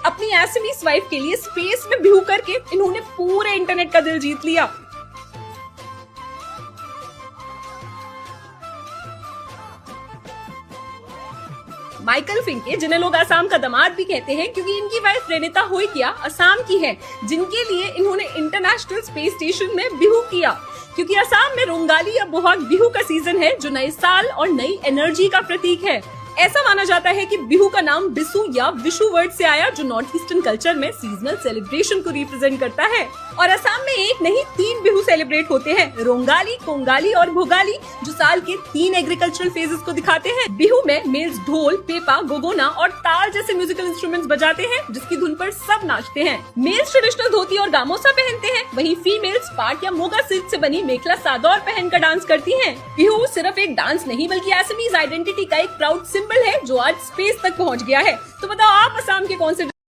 अपनी SMEs wife के लिए स्पेस में बिहू करके इन्होंने पूरे इंटरनेट का दिल जीत लिया। माइकल फिंके, जिन्हें लोग असम का दामाद भी कहते हैं क्योंकि इनकी वाइफ रेनिता होइकिया असम की है, जिनके लिए इन्होंने इंटरनेशनल स्पेस स्टेशन में बिहू किया। क्योंकि असम में रोंगाली या बोहाग बिहू का सीजन है, जो नए साल और नई एनर्जी का प्रतीक है। ऐसा माना जाता है कि बिहू का नाम बिसु या विशु वर्ड से आया, जो नॉर्थ ईस्टर्न कल्चर में सीजनल सेलिब्रेशन को रिप्रेजेंट करता है। और असम में एक नहीं 3 बिहू सेलिब्रेट होते हैं, रोंगाली, कोंगाली और भोगाली, जो साल के 3 एग्रीकल्चरल फेजेस को दिखाते हैं। बिहू में मेल्स ढोल, पेपा, गोगोना और ताल जैसे म्यूजिकल इंस्ट्रूमेंट्स बजाते हैं, जिसकी धुन पर सब नाचते हैं। मेल्स ट्रेडिशनल धोती और गामोसा पहनते हैं, वहीं फीमेल्स पाट या मोगा सिल्क से बनी मेखला सादौर पहनकर डांस करती हैं। बिहू सिर्फ एक डांस नहीं बल्कि असमीज आइडेंटिटी का एक प्राउड सिंबल है, जो आज स्पेस तक पहुंच गया है। तो बताओ आप असम के कौन से